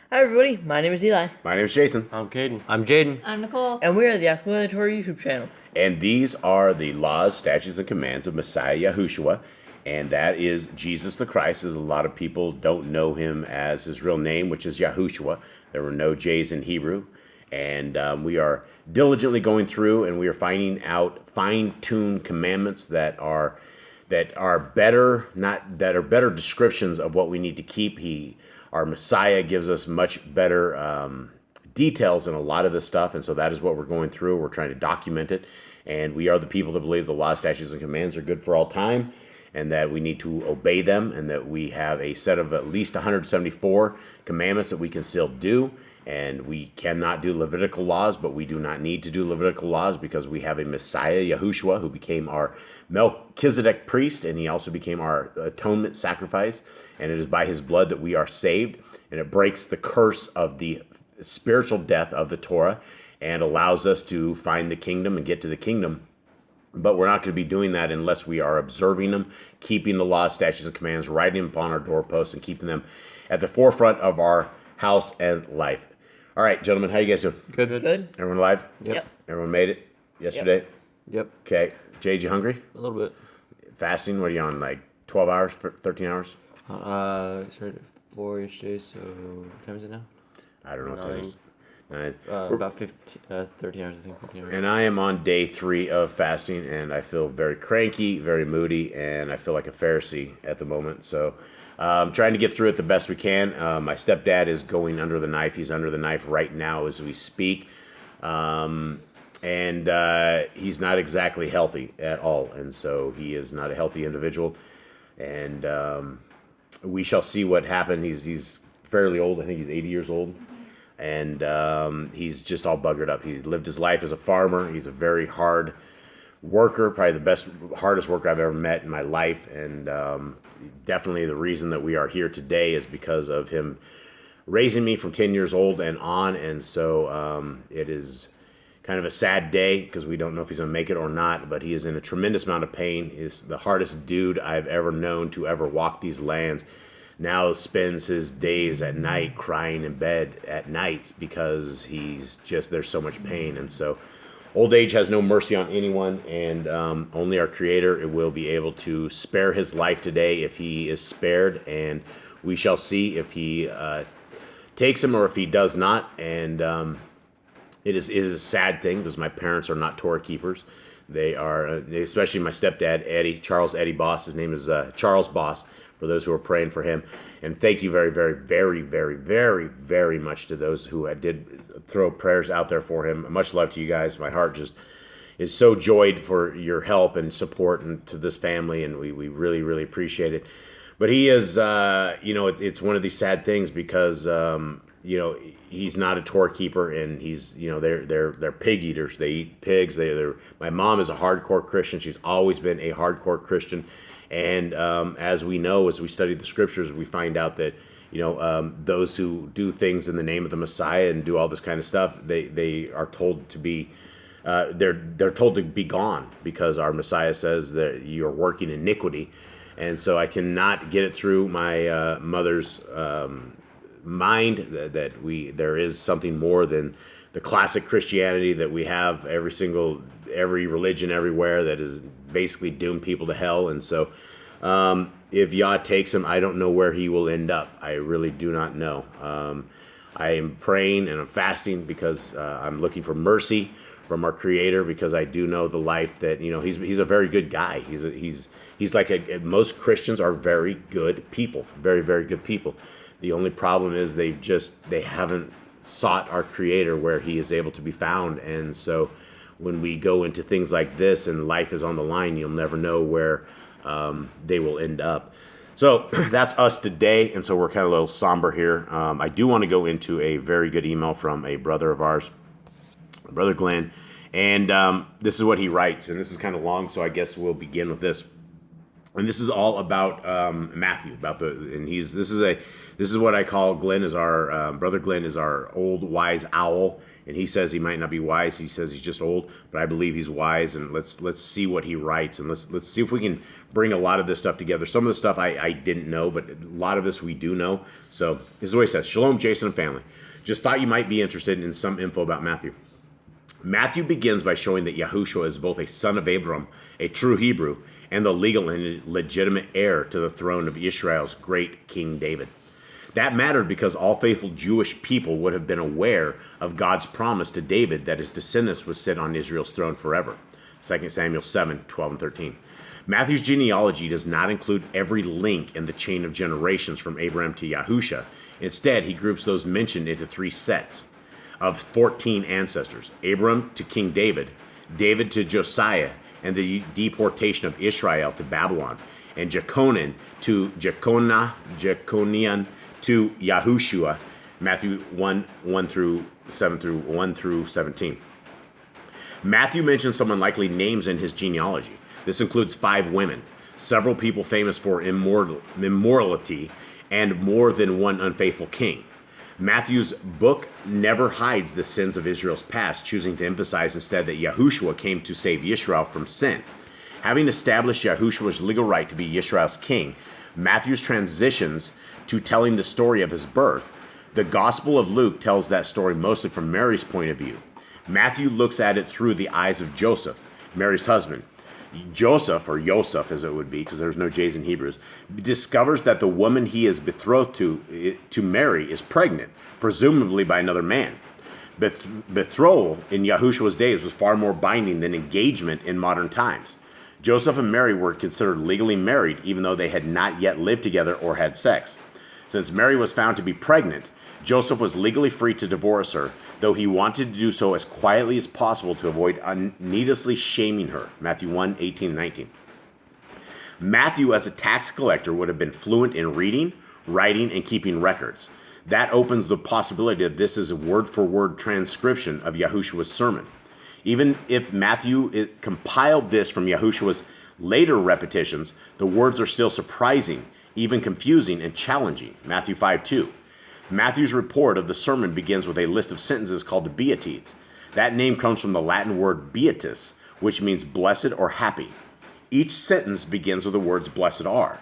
Hi everybody, my name is Eli, My name is Jason, I'm Caden. I'm Jaden. I'm Nicole. and we are the Untitled Torah YouTube channel. and these are the laws, statutes, and commands of Messiah Yahushua, and that is Jesus the Christ, as a lot of people don't know him as his real name, which is Yahushua. There were no J's in Hebrew, and we are diligently going through, and we are finding out fine-tuned commandments that are better, not that are better descriptions of what we need to keep. Our Messiah gives us much better details in a lot of this stuff, and so that is what we're going through. We're trying to document it, and we are the people that believe the law, statutes, and commands are good for all time, and that we need to obey them, and that we have a set of at least 174 commandments that we can still do. And we cannot do Levitical laws, but we do not need to do Levitical laws because we have a Messiah, Yahushua, who became our Melchizedek priest, and he also became our atonement sacrifice. And it is by his blood that we are saved, and it breaks the curse of the spiritual death of the Torah and allows us to find the kingdom and get to the kingdom. But we're not going to be doing that unless we are observing them, keeping the laws, statutes, and commands, writing them upon our doorposts, and keeping them at the forefront of our house and life. All right, gentlemen, how you guys doing? Good. Everyone alive? Yep. Everyone made it yesterday? Yep. Okay. Jade, you hungry? A little bit. Fasting? What are you on, like 12 hours, 13 hours? Started at 4 yesterday, so what time is it now? I don't know what that is. 9. About 13 hours, I think. 14 hours. And I am on day 3 of fasting, and I feel very cranky, very moody, and I feel like a Pharisee at the moment. So I'm trying to get through it the best we can. My stepdad is going under the knife. He's under the knife right now as we speak. And he's not exactly healthy at all. And so he is not a healthy individual. And we shall see what happens. He's fairly old. I think he's 80 years old. And he's just all buggered up. He lived his life as a farmer. He's a very hard worker, probably the hardest worker I've ever met in my life. And definitely the reason that we are here today is because of him raising me from 10 years old and on. And so it is kind of a sad day because we don't know if he's going to make it or not, but he is in a tremendous amount of pain. He's the hardest dude I've ever known to ever walk these lands. Now spends his days at night crying in bed at nights because there's so much pain. And so old age has no mercy on anyone, and only our Creator will be able to spare his life today if he is spared, and we shall see if he takes him or if he does not. And it is a sad thing because my parents are not Torah keepers. They are, especially my stepdad, Eddie, Charles Eddie Boss. His name is Charles Boss, for those who are praying for him. And thank you very, very, very, very, very, very much to those who did throw prayers out there for him. Much love to you guys. My heart just is so joyed for your help and support and to this family, and we really, really appreciate it. But he is, it's one of these sad things because, he's not a Torah keeper, and he's, they're pig eaters. They eat pigs. My mom is a hardcore Christian. She's always been a hardcore Christian. And as we know, as we study the scriptures, we find out that, those who do things in the name of the Messiah and do all this kind of stuff, they are told to be, they're told to be gone because our Messiah says that you are working iniquity. And so I cannot get it through my mother's mind that there is something more than the classic Christianity that we have, every religion everywhere that is basically doomed people to hell. And so if Yah takes him, I don't know where he will end up. I really do not know. I am praying and I'm fasting because I'm looking for mercy from our Creator, because I do know the life that, he's a very good guy. He's like most Christians are very good people, very, very good people. The only problem is they haven't sought our Creator where he is able to be found. And so when we go into things like this and life is on the line, you'll never know where they will end up. So that's us today, and so we're kind of a little somber here. I do want to go into a very good email from a brother of ours, Brother Glenn, and this is what he writes, and this is kind of long, so I guess we'll begin with this. And this is all about Matthew. This is what I call Glenn is our brother. Glenn is our old wise owl, and he says he might not be wise. He says he's just old, but I believe he's wise. And let's see what he writes, and let's see if we can bring a lot of this stuff together. Some of the stuff I didn't know, but a lot of this we do know. So this is what he says: Shalom, Jason and family. Just thought you might be interested in some info about Matthew. Matthew begins by showing that Yahushua is both a son of Abram, a true Hebrew, and the legal and legitimate heir to the throne of Israel's great King David. That mattered because all faithful Jewish people would have been aware of God's promise to David that his descendants would sit on Israel's throne forever. 2 Samuel 7, 12 and 13. Matthew's genealogy does not include every link in the chain of generations from Abraham to Yahushua. Instead, he groups those mentioned into 3 sets of 14 ancestors: Abram to King David, David to Josiah, and the deportation of Israel to Babylon, and Jeconian to Yahushua, Matthew 1 through 17. Matthew mentions some unlikely names in his genealogy. This includes 5 women, several people famous for immorality, and more than one unfaithful king. Matthew's book never hides the sins of Israel's past, choosing to emphasize instead that Yahushua came to save Israel from sin. Having established Yahushua's legal right to be Israel's king, Matthew transitions to telling the story of his birth. The Gospel of Luke tells that story mostly from Mary's point of view. Matthew looks at it through the eyes of Joseph, Mary's husband. Joseph, or Yosef as it would be, because there's no J's in Hebrews, discovers that the woman he is betrothed to marry is pregnant, presumably by another man. Betrothal in Yahushua's days was far more binding than engagement in modern times. Joseph and Mary were considered legally married, even though they had not yet lived together or had sex. Since Mary was found to be pregnant, Joseph was legally free to divorce her, though he wanted to do so as quietly as possible to avoid needlessly shaming her. Matthew 1, 18 and 19. Matthew, as a tax collector, would have been fluent in reading, writing, and keeping records. That opens the possibility that this is a word-for-word transcription of Yahushua's sermon. Even if Matthew compiled this from Yahushua's later repetitions, the words are still surprising, even confusing, and challenging. Matthew 5:2. Matthew's report of the sermon begins with a list of sentences called the Beatitudes. That name comes from the Latin word beatus, which means blessed or happy. Each sentence begins with the words blessed are.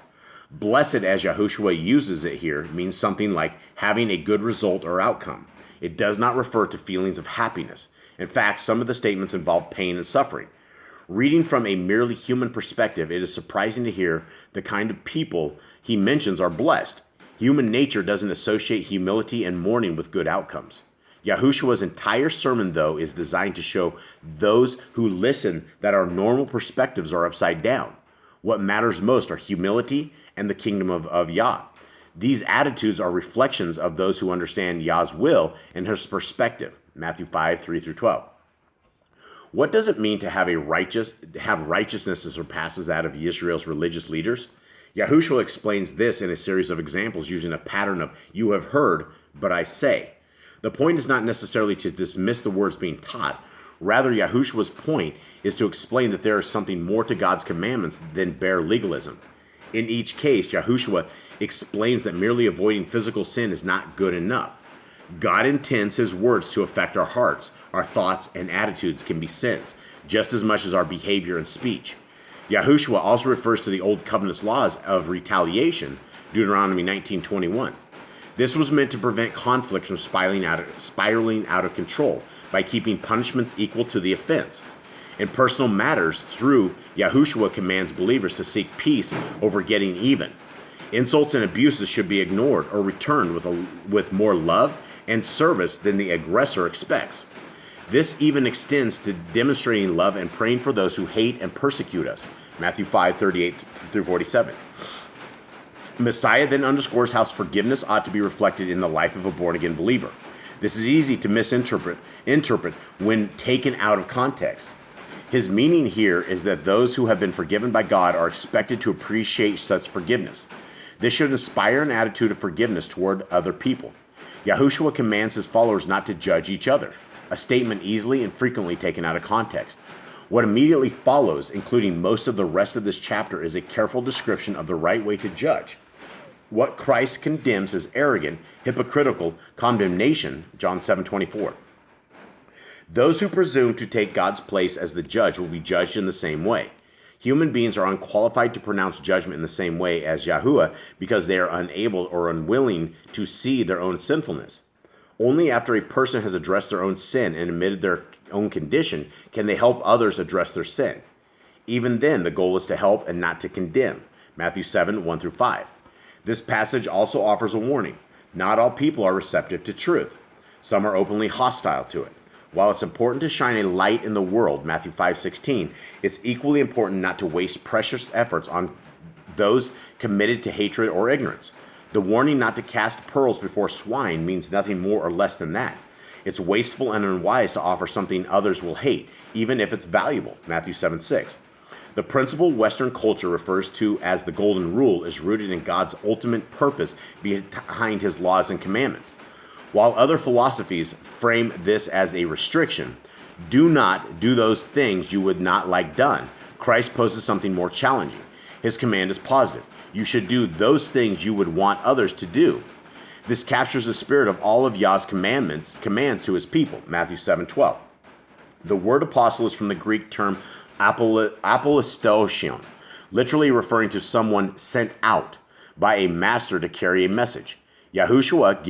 Blessed, as Yahushua uses it here, means something like having a good result or outcome. It does not refer to feelings of happiness. In fact, some of the statements involve pain and suffering. Reading from a merely human perspective, it is surprising to hear the kind of people he mentions are blessed. Human nature doesn't associate humility and mourning with good outcomes. Yahushua's entire sermon, though, is designed to show those who listen that our normal perspectives are upside down. What matters most are humility and the kingdom of Yah. These attitudes are reflections of those who understand Yah's will and his perspective. Matthew 5, 3 through 12. What does it mean to have righteousness that surpasses that of Israel's religious leaders? Yahushua explains this in a series of examples using a pattern of "you have heard, but I say." The point is not necessarily to dismiss the words being taught. Rather, Yahushua's point is to explain that there is something more to God's commandments than bare legalism. In each case, Yahushua explains that merely avoiding physical sin is not good enough. God intends his words to affect our hearts. Our thoughts and attitudes can be sins, just as much as our behavior and speech. Yahushua also refers to the Old Covenant's laws of retaliation, Deuteronomy 19:21. This was meant to prevent conflict from spiraling out of control by keeping punishments equal to the offense. In personal matters, through Yahushua commands believers to seek peace over getting even. Insults and abuses should be ignored or returned with more love and service than the aggressor expects. This even extends to demonstrating love and praying for those who hate and persecute us. Matthew 5, 38 through 47. Messiah then underscores how forgiveness ought to be reflected in the life of a born-again believer. This is easy to misinterpret when taken out of context. His meaning here is that those who have been forgiven by God are expected to appreciate such forgiveness. This should inspire an attitude of forgiveness toward other people. Yahushua commands his followers not to judge each other, a statement easily and frequently taken out of context. What immediately follows, including most of the rest of this chapter, is a careful description of the right way to judge. What Christ condemns as arrogant, hypocritical condemnation, John 7:24. Those who presume to take God's place as the judge will be judged in the same way. Human beings are unqualified to pronounce judgment in the same way as Yahuwah because they are unable or unwilling to see their own sinfulness. Only after a person has addressed their own sin and admitted their own condition can they help others address their sin. Even then, the goal is to help and not to condemn. Matthew 7:1-5. This passage also offers a warning. Not all people are receptive to truth. Some are openly hostile to it. While it's important to shine a light in the world, Matthew 5:16, it's equally important not to waste precious efforts on those committed to hatred or ignorance. The warning not to cast pearls before swine means nothing more or less than that. It's wasteful and unwise to offer something others will hate, even if it's valuable, Matthew 7:6. The principle Western culture refers to as the Golden Rule is rooted in God's ultimate purpose behind his laws and commandments. While other philosophies frame this as a restriction, do not do those things you would not like done. Christ poses something more challenging. His command is positive. You should do those things you would want others to do. This captures the spirit of all of Yah's commands to his people, Matthew 7:12. The word apostle is from the Greek term apostolos, literally referring to someone sent out by a master to carry a message. Yahushua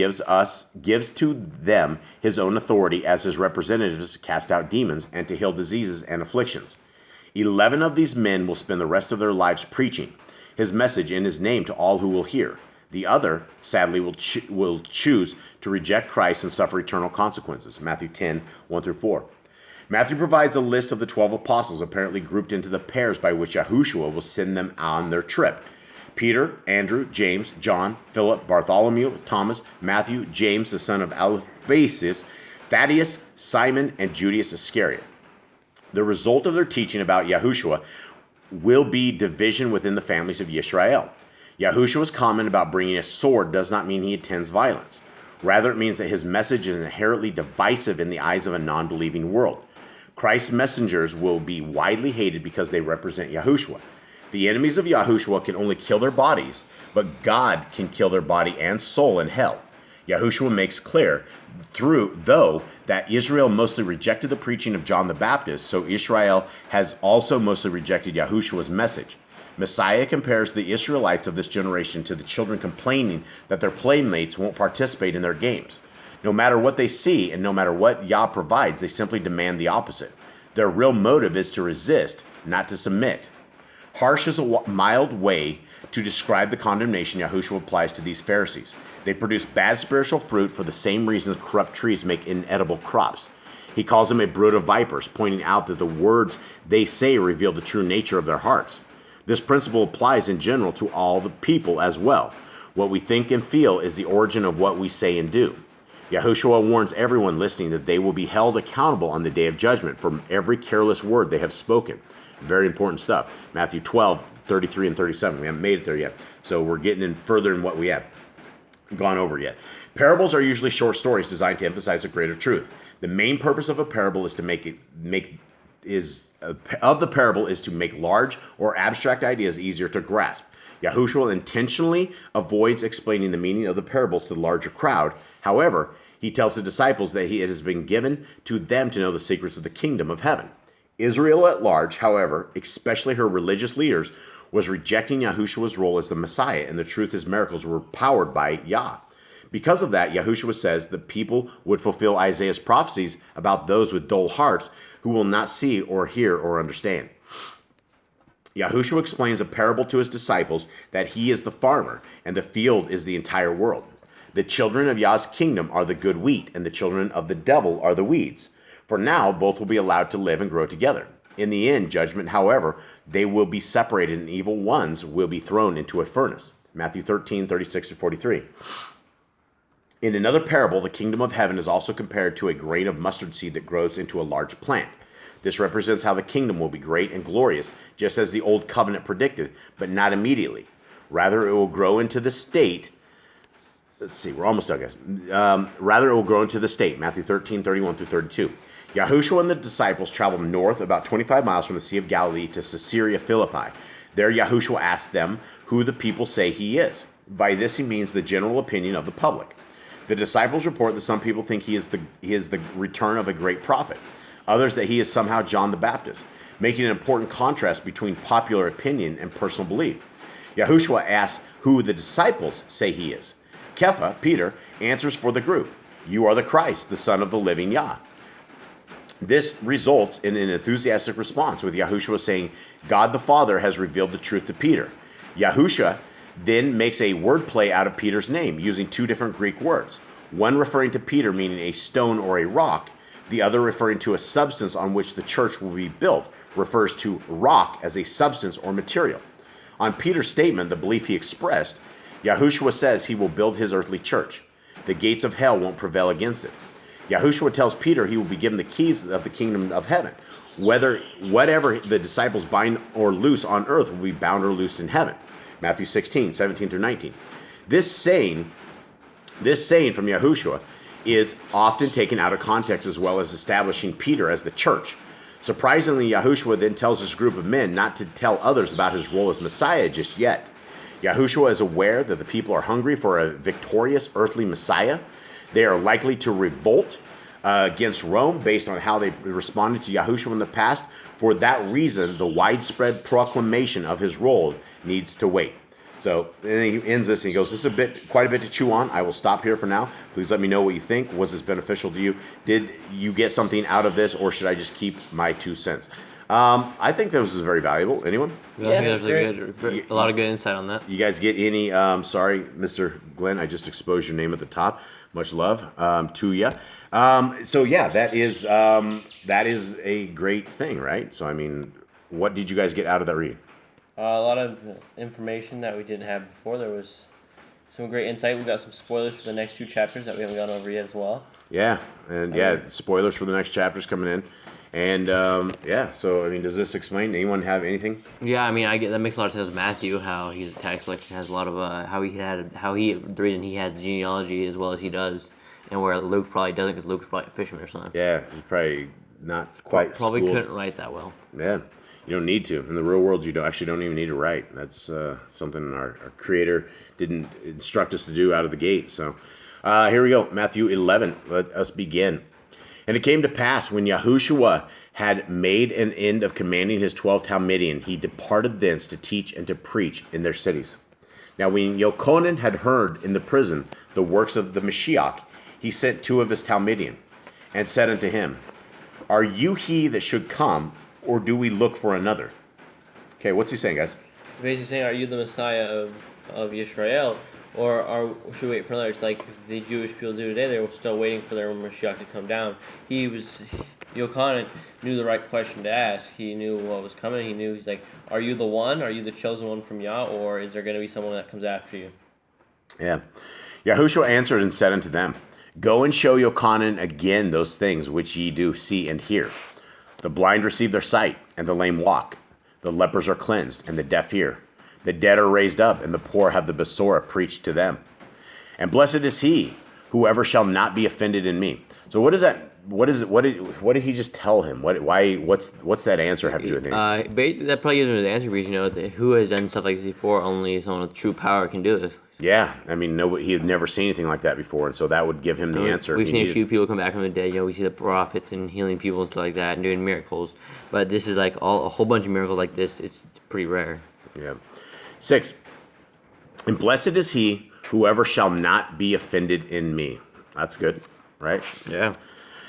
gives to them his own authority as his representatives to cast out demons and to heal diseases and afflictions. 11 of these men will spend the rest of their lives preaching his message in his name to all who will hear. The other, sadly, will choose to reject Christ and suffer eternal consequences. Matthew 10:1-4. Matthew provides a list of the 12 apostles, apparently grouped into the pairs by which Yahushua will send them on their trip. Peter, Andrew, James, John, Philip, Bartholomew, Thomas, Matthew, James, the son of Alphaeus, Thaddeus, Simon, and Judas Iscariot. The result of their teaching about Yahushua will be division within the families of Yisrael. Yahushua's comment about bringing a sword does not mean he intends violence. Rather, it means that his message is inherently divisive in the eyes of a non-believing world. Christ's messengers will be widely hated because they represent Yahushua. The enemies of Yahushua can only kill their bodies, but God can kill their body and soul in hell. Yahushua makes clear, though that Israel mostly rejected the preaching of John the Baptist, so Israel has also mostly rejected Yahushua's message. Messiah compares the Israelites of this generation to the children complaining that their playmates won't participate in their games. No matter what they see and no matter what Yah provides, they simply demand the opposite. Their real motive is to resist, not to submit. Harsh is a mild way to describe the condemnation Yahushua applies to these Pharisees. They produce bad spiritual fruit for the same reasons corrupt trees make inedible crops. He calls them a brood of vipers, pointing out that the words they say reveal the true nature of their hearts. This principle applies in general to all the people as well. What we think and feel is the origin of what we say and do. Yahushua warns everyone listening that they will be held accountable on the day of judgment for every careless word they have spoken. Very important stuff. Matthew 12:33-37. We haven't made it there yet. So we're getting in further in what we have gone over yet. Parables are usually short stories designed to emphasize a greater truth. The main purpose of a parable is to make large or abstract ideas easier to grasp. Yahushua intentionally avoids explaining the meaning of the parables to the larger crowd. However, he tells the disciples that it has been given to them to know the secrets of the kingdom of heaven. Israel at large, however, especially her religious leaders, was rejecting Yahushua's role as the Messiah, and the truth his miracles were powered by Yah. Because of that, Yahushua says the people would fulfill Isaiah's prophecies about those with dull hearts who will not see or hear or understand. Yahushua explains a parable to his disciples that he is the farmer and the field is the entire world. The children of Yah's kingdom are the good wheat, and the children of the devil are the weeds. For now, both will be allowed to live and grow together. In the end, judgment, however, they will be separated, and evil ones will be thrown into a furnace. Matthew 13:36-43. In another parable, the kingdom of heaven is also compared to a grain of mustard seed that grows into a large plant. This represents how the kingdom will be great and glorious, just as the old covenant predicted, but not immediately. Rather, it will grow into the state. Let's see, we're almost done, guys. Rather, it will grow into the state. Matthew 13:31-32. Yahushua and the disciples traveled north about 25 miles from the Sea of Galilee to Caesarea Philippi. There Yahushua asked them who the people say he is. By this he means the general opinion of the public. The disciples report that some people think he is the return of a great prophet. Others that he is somehow John the Baptist, making an important contrast between popular opinion and personal belief. Yahushua asks who the disciples say he is. Kepha, Peter, answers for the group. You are the Christ, the Son of the living Yah. This results in an enthusiastic response, with Yahushua saying, God the Father has revealed the truth to Peter. Yahushua then makes a wordplay out of Peter's name, using two different Greek words. One referring to Peter, meaning a stone or a rock. The other referring to a substance on which the church will be built, refers to rock as a substance or material. On Peter's statement, the belief he expressed, Yahushua says he will build his earthly church. The gates of hell won't prevail against it. Yahushua tells Peter he will be given the keys of the kingdom of heaven. Whatever the disciples bind or loose on earth will be bound or loosed in heaven. Matthew 16, 17 through 19. This saying from Yahushua is often taken out of context, as well as establishing Peter as the church. Surprisingly, Yahushua then tells this group of men not to tell others about his role as Messiah just yet. Yahushua is aware that the people are hungry for a victorious earthly Messiah. They are likely to revolt against Rome based on how they responded to Yahushua in the past. For that reason, the widespread proclamation of his role needs to wait. So then he ends this and he goes, this is quite a bit to chew on. I will stop here for now. Please let me know what you think. Was this beneficial to you? Did you get something out of this, or should I just keep my 2 cents? I think this was very valuable. Anyone? Yeah, I think that's really good. A lot of good insight on that. You guys get any, sorry, Mr. Glenn, I just exposed your name at the top. Much love to you. So yeah, that is a great thing, right? So I mean, what did you guys get out of that read? A lot of information that we didn't have before. There was some great insight. We got some spoilers for the next 2 chapters that we haven't gone over yet as well. Yeah, and spoilers for the next chapters coming in. And so I mean, does this explain? Anyone have anything? Yeah, I mean, that makes a lot of sense with Matthew, how he's a tax collector, has a lot of the reason he had genealogy as well as he does, and where Luke probably doesn't, because Luke's probably a fisherman or something. Yeah, he's probably not quite Probably schooled. couldn't write that well. Yeah, you don't need to. In the real world, you don't even need to write. That's something our Creator didn't instruct us to do out of the gate. So here we go, Matthew 11. Let us begin. And it came to pass, when Yahushua had made an end of commanding his 12 Talmidim, he departed thence to teach and to preach in their cities. Now when Yochanan had heard in the prison the works of the Mashiach, he sent 2 of his Talmidim, and said unto him, Are you he that should come, or do we look for another? Okay, what's he saying, guys? Basically saying, are you the Messiah of Yisrael? Or should we wait for another? It's like the Jewish people do today. They were still waiting for their Mashiach to come down. Yochanan knew the right question to ask. He knew what was coming. He's like, are you the one? Are you the chosen one from Yah? Or is there going to be someone that comes after you? Yeah. Yahushua answered and said unto them, Go and show Yochanan again those things which ye do see and hear. The blind receive their sight, and the lame walk. The lepers are cleansed, and the deaf hear. The dead are raised up, and the poor have the Besorah preached to them. And blessed is he, whoever shall not be offended in me. So what is that? What did he just tell him? What's that answer have to do with anything? Basically, that probably gives him his answer, because who has done stuff like this before? Only someone with true power can do this. Yeah, I mean, he had never seen anything like that before, and so that would give him the answer. We've seen a few people come back from the dead. We see the prophets and healing people and stuff like that, and doing miracles. But this is like a whole bunch of miracles like this. It's pretty rare. Yeah. 6. And blessed is he, whoever shall not be offended in me. That's good, right? Yeah.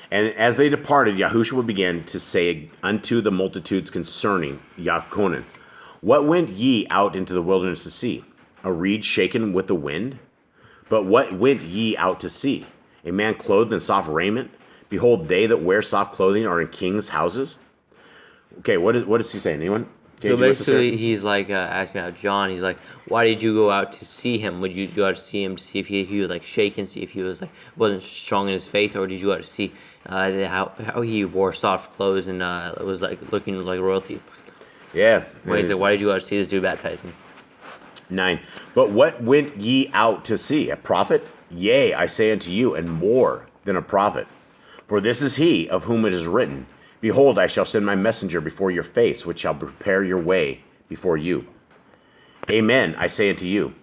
And as they departed, Yahushua began to say unto the multitudes concerning Yochanan, What went ye out into the wilderness to see? A reed shaken with the wind? But what went ye out to see? A man clothed in soft raiment? Behold, they that wear soft clothing are in kings' houses. Okay, what is he saying? Anyone? So basically, he's like asking about John. He's like, why did you go out to see him? Would you go out to see him to see if he was like shaken, see if he was like wasn't strong in his faith, or did you go out to see how he wore soft clothes and was like looking like royalty? Yeah. Why did you go out to see this dude baptize him? 9. But what went ye out to see? A prophet? Yea, I say unto you, and more than a prophet. For this is he of whom it is written, Behold, I shall send my messenger before your face, which shall prepare your way before you. Amen, I say unto you.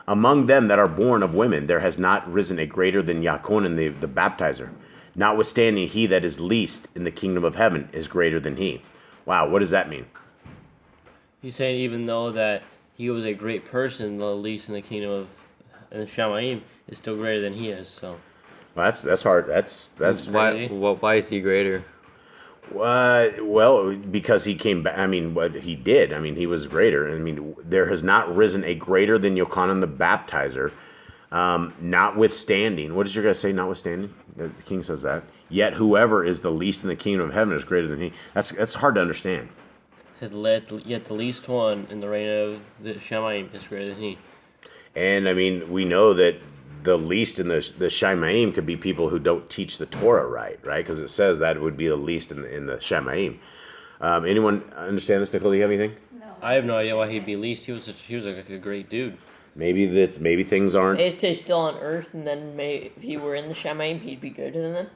Among them that are born of women, there has not risen a greater than Yahushua the baptizer. Notwithstanding, he that is least in the kingdom of heaven is greater than he. Wow, what does that mean? He's saying even though that he was a great person, the least in the kingdom of Shamayim is still greater than he is. So Well, that's hard. That's Why is he greater? well, because he came back. I mean, what he did. I mean, he was greater. I mean, there has not risen a greater than Yochanan the Baptizer. Notwithstanding, what does your guy say? Notwithstanding, the king says that. Yet whoever is the least in the kingdom of heaven is greater than he. That's hard to understand. said, yet the least one in the reign of the Shamayim is greater than he. And I mean, we know that the least in the Shemaim could be people who don't teach the Torah right? Because it says that it would be the least in the Shemaim. Anyone understand this, Nicole? Do you have anything? No. I have no idea why he'd be least. He was like a great dude. Maybe things aren't. Maybe it's 'cause he's still on Earth, and then maybe if he were in the Shemaim, he'd be good than them.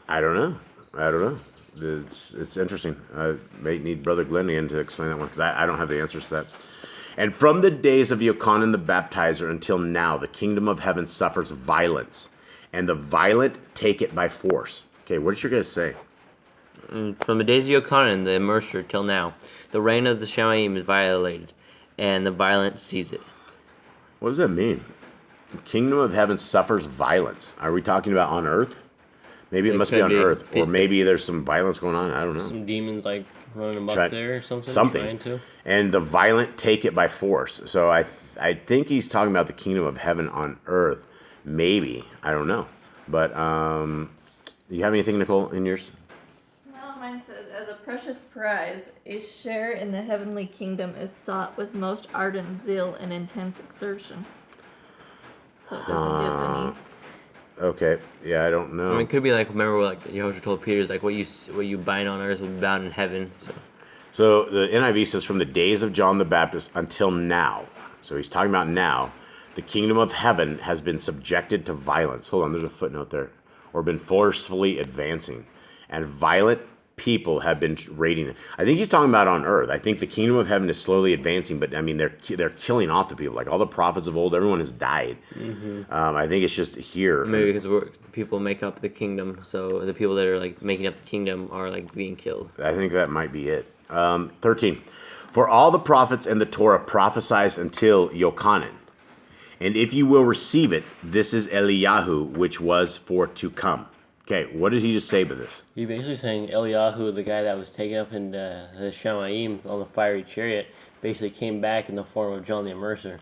I don't know. It's interesting. I may need Brother Glenn again to explain that one because I don't have the answers to that. And from the days of Yochanan the Baptizer until now, the kingdom of heaven suffers violence, and the violent take it by force. Okay, what did you guys say? From the days of Yochanan, the immerser, till now, the reign of the Shamayim is violated, and the violent seize it. What does that mean? The kingdom of heaven suffers violence. Are we talking about on earth? Maybe it must be could on be. earth, or maybe there's some violence going on. I don't know. Some demons like running him up there or something. Trying to. And the violent take it by force. So I think he's talking about the kingdom of heaven on earth. Maybe. I don't know. But you have anything, Nicole, in yours? No, mine says, as a precious prize, a share in the heavenly kingdom is sought with most ardent zeal and intense exertion. So it doesn't give any. Okay. Yeah, I don't know. I mean, it could be like, remember what like Yahushua told Peter, is like what you bind on earth will be bound in heaven. So the NIV says from the days of John the Baptist until now. So he's talking about now. The kingdom of heaven has been subjected to violence. Hold on, there's a footnote there. Or been forcefully advancing. And violent people have been raiding it. I think he's talking about on earth. I think the kingdom of heaven is slowly advancing, but I mean they're killing off the people. Like all the prophets of old, everyone has died. I think it's just here. Maybe because the people make up the kingdom, so the people that are like making up the kingdom are like being killed. I think that might be it. 13. For all the prophets and the Torah prophesied until Yochanan. And if you will receive it, this is Eliyahu, which was for to come. Okay, what did he just say by this? He's basically saying Eliyahu, the guy that was taken up in the Shamayim on the fiery chariot, basically came back in the form of John the Immerser.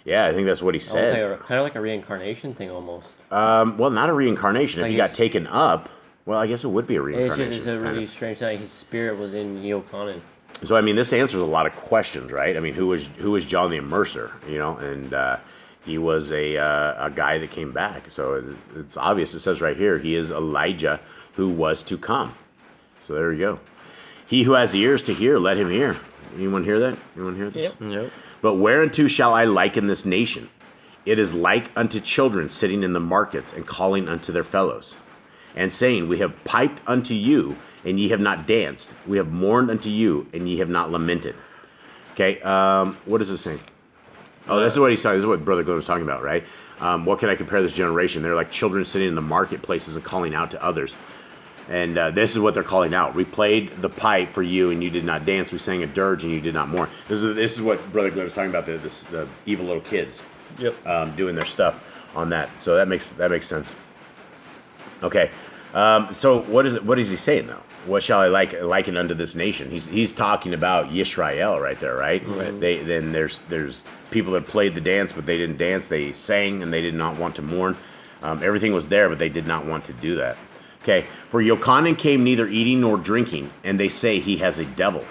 Yeah, I think that's what he said. Kind of like a reincarnation thing almost. Well, not a reincarnation. Like if he got taken up, well, I guess it would be a reincarnation. It's a really strange thing. His spirit was in Yochanan. So, I mean, this answers a lot of questions, right? I mean, who was John the Immerser, And he was a guy that came back. So it's obvious. It says right here, he is Elijah who was to come. So there you go. He who has ears to hear, let him hear. Anyone hear that? Anyone hear this? Yep. But whereunto shall I liken this nation? It is like unto children sitting in the markets and calling unto their fellows, and saying, We have piped unto you, and ye have not danced. We have mourned unto you, and ye have not lamented. Okay, what is this saying? Oh, this is what he's talking. This is what Brother Glenn was talking about, right? What can I compare this generation? They're like children sitting in the marketplaces and calling out to others. And this is what they're calling out. We played the pipe for you, and you did not dance. We sang a dirge, and you did not mourn. This is what Brother Glenn was talking about. The evil little kids, doing their stuff on that. So that makes sense. Okay, so what is he saying though? What shall I liken unto this nation? He's talking about Yisrael right there, right? Then there's people that played the dance, but they didn't dance. They sang, and they did not want to mourn. Everything was there, but they did not want to do that. Okay, for Yochanan came neither eating nor drinking, and they say he has a devil.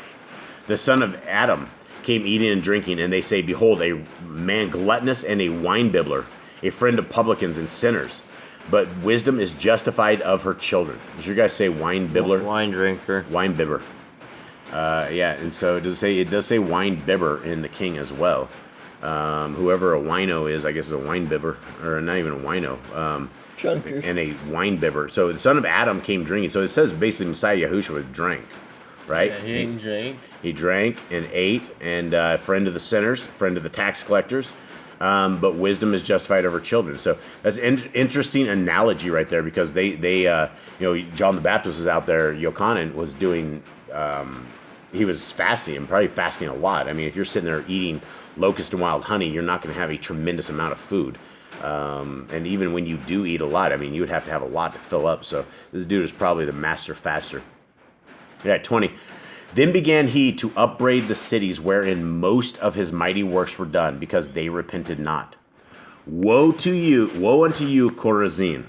The son of Adam came eating and drinking, and they say, Behold, a man gluttonous and a winebibbler, a friend of publicans and sinners. But wisdom is justified of her children. Did you guys say winebibbler? Wine drinker. Winebibber. Yeah, and so it does say winebibber in the king as well. Whoever a wino is, I guess is a winebibber, or not even a wino. Drunkard. and a wine bibber. So the son of Adam came drinking. So it says basically Messiah Yahushua drank, right? Yeah, he ate and drank. He drank and ate, and friend of the sinners, friend of the tax collectors. But wisdom is justified over children. So that's an interesting analogy right there, because they John the Baptist was out there. Yochanan was doing. He was fasting, and probably fasting a lot. I mean, if you're sitting there eating locust and wild honey, you're not going to have a tremendous amount of food. And even when you do eat a lot, I mean, you would have to have a lot to fill up. So this dude is probably the master faster. Yeah, 20. Then began he to upbraid the cities wherein most of his mighty works were done, because they repented not. Woe unto you, Chorazin!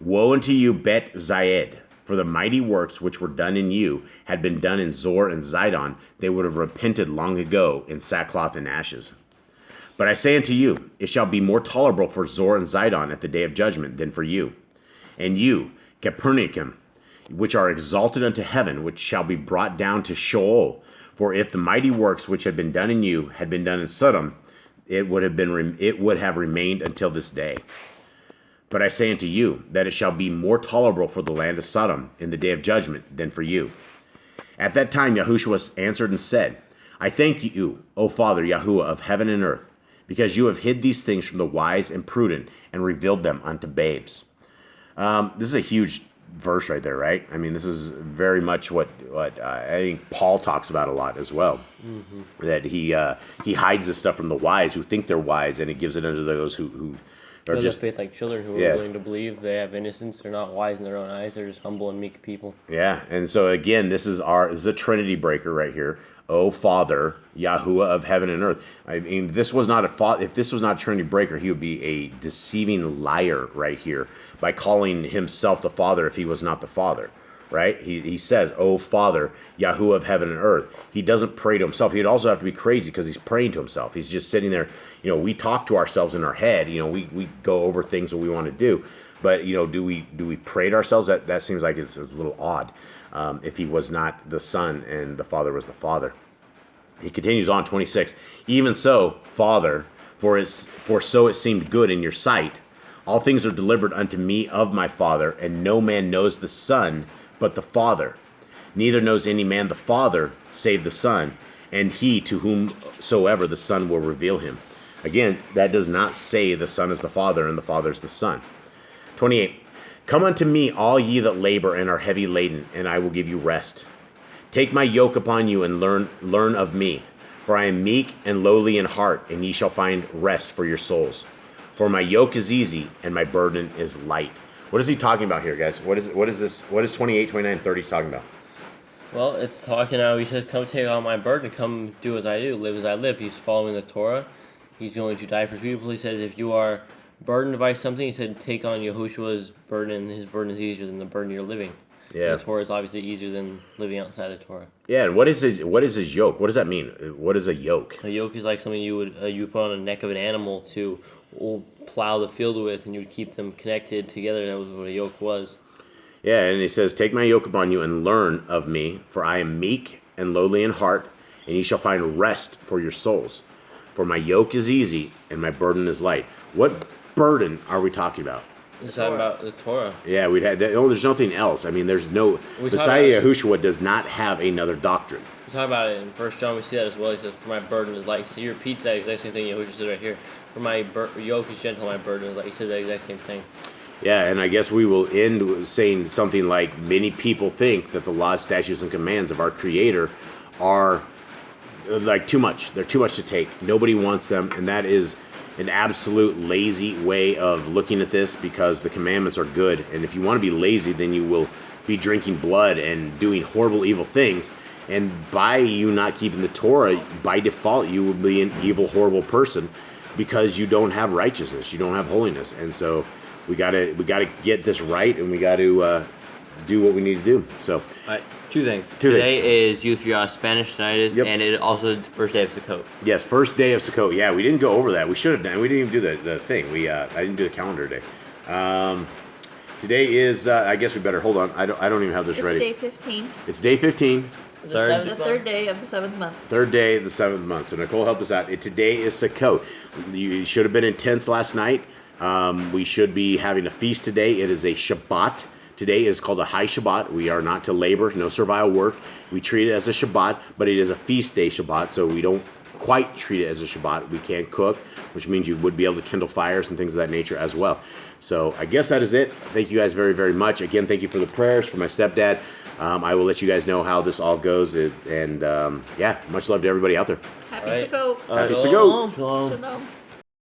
Woe unto you, Bet Zayed! For the mighty works which were done in you had been done in Zor and Zidon, they would have repented long ago in sackcloth and ashes. But I say unto you, it shall be more tolerable for Zor and Zidon at the day of judgment than for you. And you, Capernaum, which are exalted unto heaven, which shall be brought down to Sheol. For if the mighty works which had been done in you had been done in Sodom, it would have remained until this day. But I say unto you, that it shall be more tolerable for the land of Sodom in the day of judgment than for you. At that time Yahushua answered and said, I thank you, O Father Yahuwah of heaven and earth, because you have hid these things from the wise and prudent, and revealed them unto babes. This is a huge verse right there, right? I mean, this is very much what I think Paul talks about a lot as well. Mm-hmm. That he hides this stuff from the wise who think they're wise, and he gives it unto those who are just faith like children who are willing to believe they have innocence. They're not wise in their own eyes. They're just humble and meek people. Yeah, and so again, this is a Trinity breaker right here. O Father, Yahuwah of heaven and earth. I mean, if this was not a Trinity breaker, he would be a deceiving liar right here by calling himself the Father if he was not the Father, right? He says, O Father, Yahuwah of heaven and earth. He doesn't pray to himself. He'd also have to be crazy because he's praying to himself. He's just sitting there. We talk to ourselves in our head. We go over things that we want to do. But, do we pray to ourselves? That seems like it's a little odd. If he was not the Son and the Father was the Father. He continues on, 26. Even so, Father, for so it seemed good in your sight. All things are delivered unto me of my Father, and no man knows the Son but the Father. Neither knows any man the Father save the Son, and he to whomsoever the Son will reveal him. Again, that does not say the Son is the Father and the Father is the Son. 28. Come unto me, all ye that labor and are heavy laden, and I will give you rest. Take my yoke upon you and learn of me, for I am meek and lowly in heart, and ye shall find rest for your souls. For my yoke is easy and my burden is light. What is he talking about here, guys? What is this? What is 28, 29, 30 talking about? Well, it's talking how he says, come take on my burden, come do as I do, live as I live. He's following the Torah. He's going to die for people. He says, if you are burdened by something, he said, take on Yahushua's burden, and his burden is easier than the burden you're living. Yeah. The Torah is obviously easier than living outside the Torah. Yeah, and what is his yoke? What does that mean? What is a yoke? A yoke is like something you would put on the neck of an animal to plow the field with, and you would keep them connected together. That was what a yoke was. Yeah, and he says, take my yoke upon you and learn of me, for I am meek and lowly in heart, and ye shall find rest for your souls. For my yoke is easy and my burden is light. What burden are we talking about? It's talking about the Torah. Yeah, there's nothing else. I mean, there's no... Messiah Yahushua does not have another doctrine. We talk about it in 1 John, we see that as well. He says, for my burden is light. So he repeats that exact same thing Yahushua said right here. For my yoke is gentle, my burden is light. He says that exact same thing. Yeah, and I guess we will end saying something like, many people think that the laws, statutes, and commands of our Creator are like too much. They're too much to take. Nobody wants them, and that is an absolute lazy way of looking at this, because the commandments are good, and if you want to be lazy, then you will be drinking blood and doing horrible, evil things, and by you not keeping the Torah, by default, you will be an evil, horrible person, because you don't have righteousness, you don't have holiness, and so we gotta get this right, and we got to do what we need to do. So, all right, two things. Today is Youth Yah Spanish tonight, and it also the first day of Sukkot. Yes, first day of Sukkot. Yeah, we didn't go over that. We should have done. We didn't even do the thing. I didn't do the calendar day. Today is. I guess we better hold on. I don't even have this ready. It's day 15. It's day 15. The third day of the 7th month. Third day of the 7th month. So Nicole helped us out. Today is Sukkot. You should have been in tents last night. We should be having a feast today. It is a Shabbat. Today is called a high Shabbat. We are not to labor, no servile work. We treat it as a Shabbat, but it is a feast day Shabbat, so we don't quite treat it as a Shabbat. We can cook, which means you would be able to kindle fires and things of that nature as well. So I guess that is it. Thank you guys very, very much. Again, thank you for the prayers for my stepdad. I will let you guys know how this all goes. And yeah, much love to everybody out there. Happy Right. Sukkot. Happy Sukkot. Shalom. Shalom.